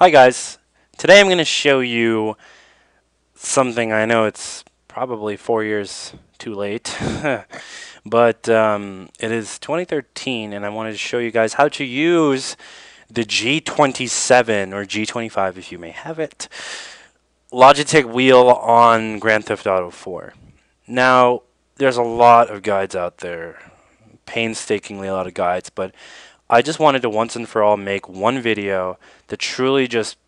Hi guys, today I'm going to show you something. I know it's probably 4 years too late, but it is 2013 and I wanted to show you guys how to use the G27 or G25 if you may have it, Logitech wheel on Grand Theft Auto 4. Now, there's a lot of guides out there, painstakingly a lot of guides, but I just wanted to once and for all make one video that truly just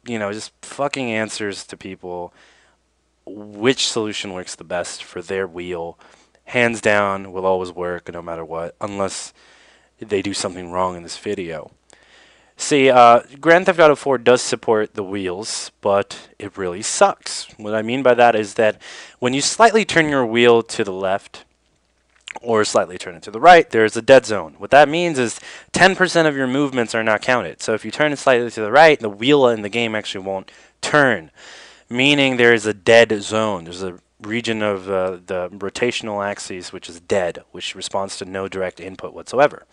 just fucking answers to people which solution works the best for their wheel. Hands down, will always work no matter what, unless they do something wrong in this video. See, Grand Theft Auto 4 does support the wheels, but it really sucks. What I mean by that is that when you slightly turn your wheel to the left, or slightly turn it to the right, there's a dead zone. What that means is 10% of your movements are not counted. So if you turn it slightly to the right, the wheel in the game actually won't turn, meaning there is a dead zone. There's a region of the rotational axis which is dead, which responds to no direct input whatsoever.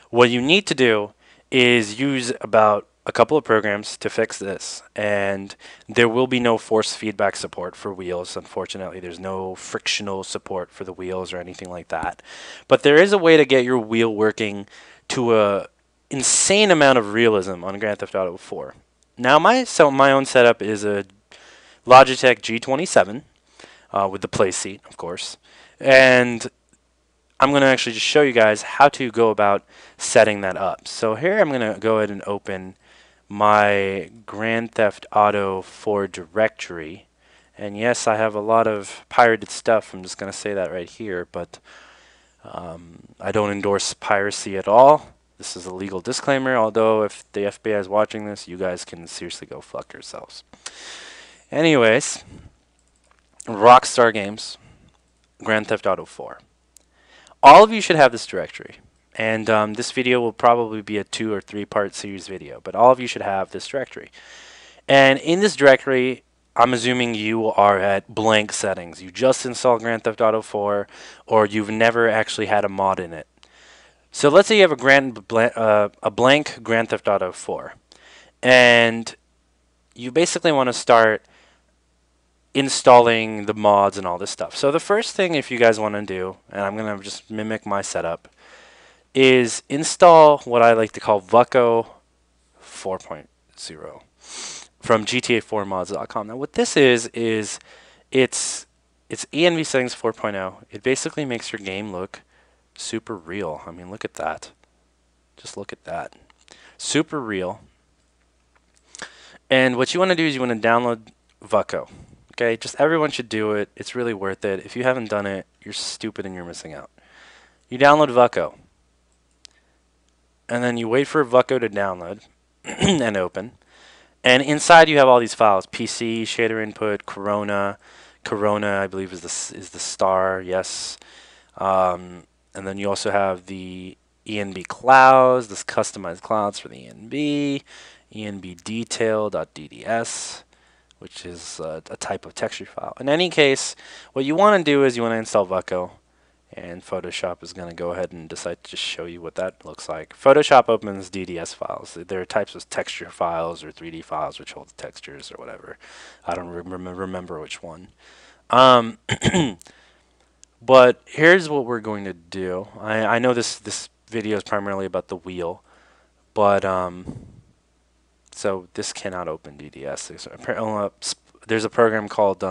What you need to do is use about a couple of programs to fix this, and there will be no force feedback support for wheels. Unfortunately, there's no frictional support for the wheels or anything like that, but there is a way to get your wheel working to a insane amount of realism on Grand Theft Auto 4. Now my own setup is a Logitech G27 with the play seat, of course, and I'm going to actually just show you guys how to go about setting that up. So here I'm going to go ahead and open my Grand Theft Auto 4 directory, and yes, I have a lot of pirated stuff. I'm just going to say that right here, but I don't endorse piracy at all. This is a legal disclaimer, although if the FBI is watching this, you guys can seriously go fuck yourselves. Anyways, Rockstar Games, Grand Theft Auto 4. All of you should have this directory. And this video will probably be a 2 or 3 part series video, but all of you should have this directory. And in this directory, I'm assuming you are at blank settings. You just installed Grand Theft Auto 4, or you've never actually had a mod in it. So let's say you have a blank Grand Theft Auto 4, and you basically want to start installing the mods and all this stuff. So the first thing, if you guys want to do, and I'm going to just mimic my setup, is install what I like to call Vucko 4.0 from GTA4mods.com. Now what this is it's ENV settings 4.0. It basically makes your game look super real. I mean, look at that. Just look at that. Super real. And what you want to do is you want to download Vucko. Okay, just everyone should do it. It's really worth it. If you haven't done it, you're stupid and you're missing out. You download Vucko. And then you wait for Vucko to download and open. And inside you have all these files: PC, shader input, Corona, I believe is the star, yes. And then you also have the ENB clouds, this customized clouds for the ENB, ENB detail.dds, which is a type of texture file. In any case, what you want to do is you want to install Vucko. And Photoshop is going to go ahead and decide to just show you what that looks like. Photoshop opens DDS files. There are types of texture files or 3D files which hold the textures or whatever. I don't remember which one. But here's what we're going to do. I know this video is primarily about the wheel, but so this cannot open DDS. There's a program called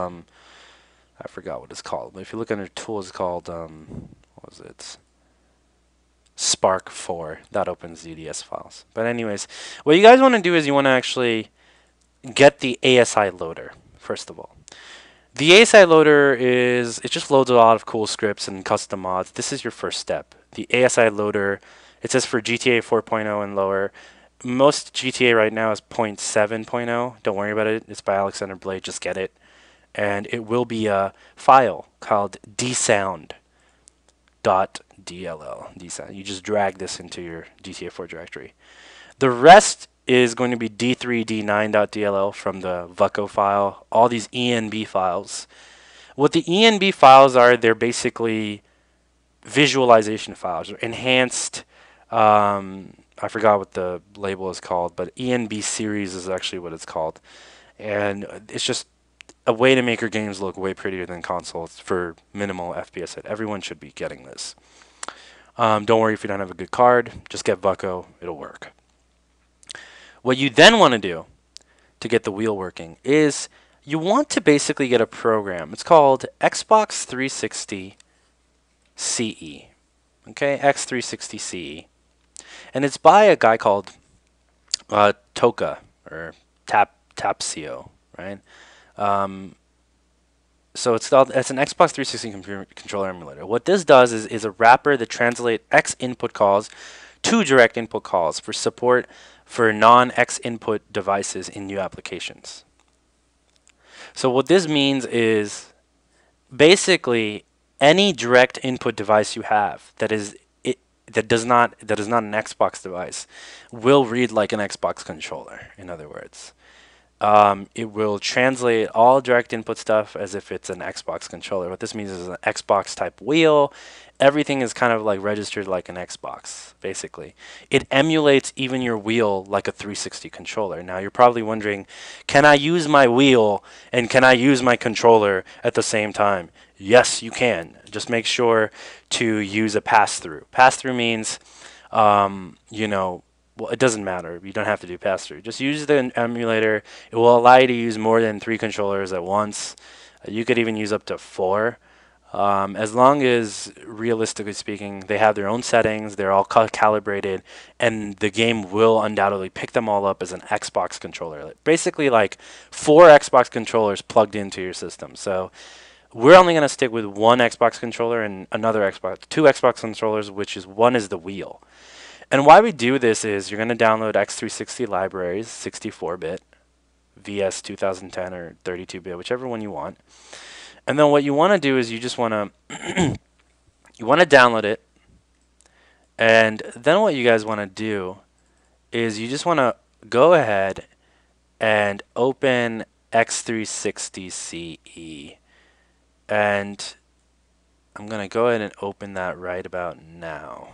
I forgot what it's called, but if you look under tools, it's called, what was it? Spark 4. That opens DDS files. But anyways, what you guys want to do is you want to actually get the ASILoader, first of all. The ASILoader it just loads a lot of cool scripts and custom mods. This is your first step. The ASILoader, it says for GTA 4.0 and lower. Most GTA right now is 0.7.0. Don't worry about it. It's by Alexander Blade. Just get it. And it will be a file called dsound.dll. Dsound. You just drag this into your GTA 4 directory. The rest is going to be d3d9.dll from the Vucko file. All these ENB files. What the ENB files are, they're basically visualization files, or enhanced I forgot what the label is called, but ENB series is actually what it's called. And it's just a way to make your games look way prettier than consoles for minimal FPS. Everyone should be getting this. Don't worry if you don't have a good card. Just get Vucko. It'll work. What you then want to do to get the wheel working is you want to basically get a program. It's called Xbox 360 CE. Okay, X360 CE. And it's by a guy called Toka or Tapsio, right? So it's an Xbox 360 controller emulator. What this does is a wrapper that translates X input calls to direct input calls for support for non-X input devices in new applications. So what this means is basically any direct input device you have that is not an Xbox device will read like an Xbox controller. In other words, it will translate all direct input stuff as if it's an Xbox controller. What this means is an Xbox type wheel. Everything is kind of like registered like an Xbox, basically. It emulates even your wheel like a 360 controller. Now you're probably wondering, can I use my wheel and can I use my controller at the same time? Yes, you can. Just make sure to use a pass-through. Pass-through means, you know, well, it doesn't matter. You don't have to do pass-through. Just use the emulator. It will allow you to use more than 3 controllers at once. You could even use up to 4. As long as, realistically speaking, they have their own settings, they're all calibrated, and the game will undoubtedly pick them all up as an Xbox controller. Basically like 4 Xbox controllers plugged into your system. So we're only going to stick with 1 Xbox controller and another Xbox, 2 Xbox controllers, which is one is the wheel. And why we do this is you're going to download X360 libraries, 64-bit, VS 2010 or 32-bit, whichever one you want. And then what you want to do is you just want to you want to download it. And then what you guys want to do is you just want to go ahead and open X360 CE. And I'm going to go ahead and open that right about now.